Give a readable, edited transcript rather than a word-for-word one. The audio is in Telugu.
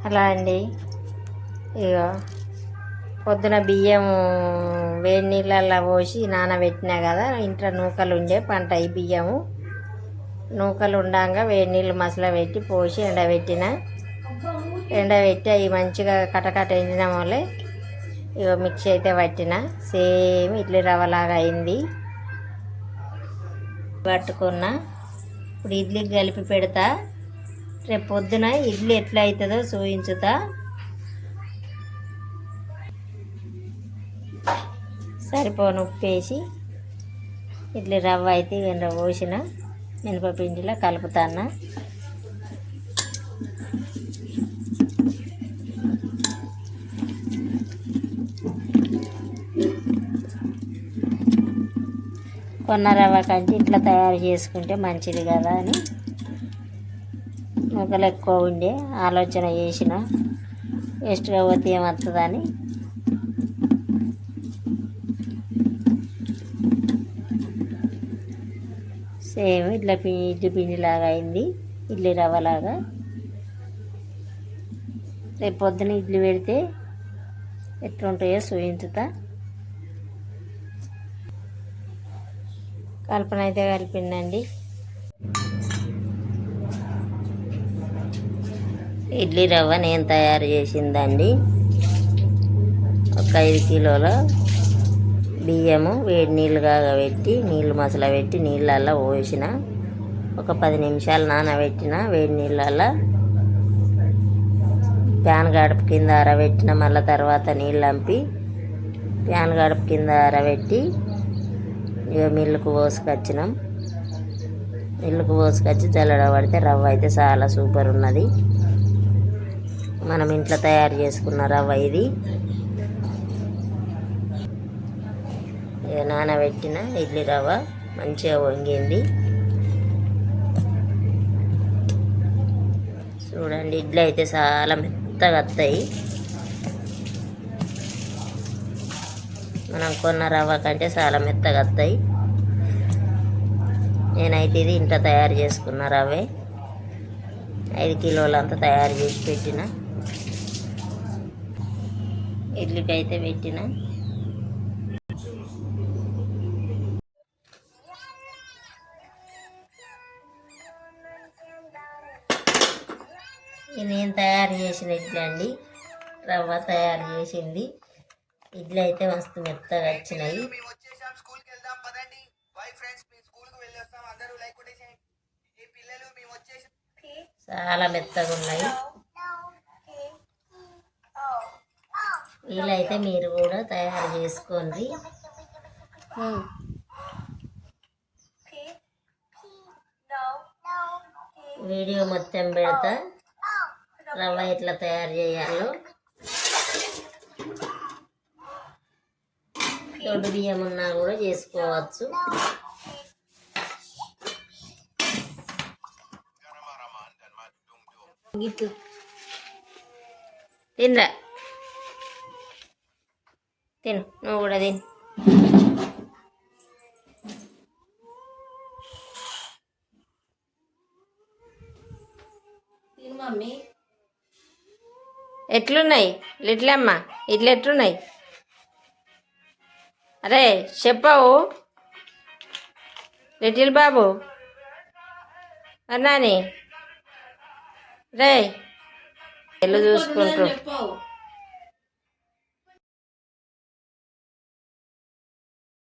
అలా అండి. ఇక పొద్దున బియ్యం వేడి నీళ్ళల్లో పోసి నానబెట్టినా కదా, ఇంట్లో నూకలు ఉండే పంట ఈ బియ్యము నూకలు ఉండంగా వేడి నీళ్ళు మసల పెట్టి పోసి ఎండబెట్టి అవి మంచిగా కటకట ఎండిన వల్లే ఇక మిక్సీ అయితే పట్టిన సేమ్ ఇడ్లీ రవ్వలాగా అయింది. పట్టుకున్న ఇప్పుడు ఇడ్లీకి కలిపి పెడతా. రేపు పొద్దున ఇడ్లీ ఎట్లా అవుతుందో చూపించుతా. సరిపోను ఉప్పు వేసి ఇడ్లీ రవ్వ అయితే ఎండ పోసిన మినపపిండిలో కలుపుతాను. కొన్న రవ్వ కంటే ఇట్లా తయారు చేసుకుంటే మంచిది కదా అని ముక్కలు ఎక్కువ ఉండే ఆలోచన చేసిన, వేస్ట్గా పోతే ఏమవుతుందని సేమ్ ఇట్లా ఇడ్లీ పిండిలాగా అయింది, ఇడ్లీ రవ్వలాగా. రేపు పొద్దున ఇడ్లీ పెడితే ఎట్లుంటాయో చూపించుతా. కల్పన అయితే కలిపిందండి. ఇడ్లీ రవ్వ నేను తయారు చేసిందండి. ఒక 5 కిలోల బియ్యము వేడి నీళ్ళు కాగబెట్టి నీళ్ళు మసల పెట్టి నీళ్ళల్లో పోసిన ఒక 10 నిమిషాలు నానబెట్టిన వేడి నీళ్ళల్లో ప్యాన్ గడుపు కింద ఆరబెట్టిన. మళ్ళీ తర్వాత నీళ్ళు అంపి ప్యాన్ గడుపు కింద ఆరబెట్టి ఇక మిల్లుకు పోసుకొచ్చినాం. మిల్లుకు పోసుకొచ్చి జల్లెడ పడితే రవ్వ అయితే చాలా సూపర్ ఉన్నది. మనం ఇంట్లో తయారు చేసుకున్న రవ్వ ఇది. ఇక నానబెట్టిన ఇడ్లీ రవ్వ మంచిగా వంగింది. చూడండి, ఇడ్లీ అయితే చాలా మెత్తగా వస్తాయి. మనం కొన్న రవ్వ కంటే చాలా మెత్తగా వస్తాయి. నేనైతే ఇది ఇంట్లో తయారు చేసుకున్న రవ్వే 5 కిలోలంతా తయారు చేసి పెట్టిన. ఇడ్లీకి అయితే పెట్టిన. ఇది నేను తయారు చేసిన ఇడ్లీ అండి, రవ్వ తయారు చేసింది. ఇడ్లీ అయితే మస్తు మెత్తగా వచ్చినాయి. చాలా మెత్తగా ఉన్నాయి. వీలైతే మీరు కూడా తయారు చేసుకోండి. వీడియో మొత్తం పెడతా రవ్వ ఎట్లా తయారు చేయాలో. దొడ్డు బియ్యం ఉన్నా కూడా చేసుకోవచ్చు. గిట్లు తినరా, తిను, నువ్వు కూడా తిను. మమ్మీ ఎట్లున్నాయి లిట్లమ్మ? ఇడ్లు ఎట్లున్నాయి? అరే చెప్పవు లిటిల్ బాబు అన్నాని. రే ఎల్లు చూసుకుంటూ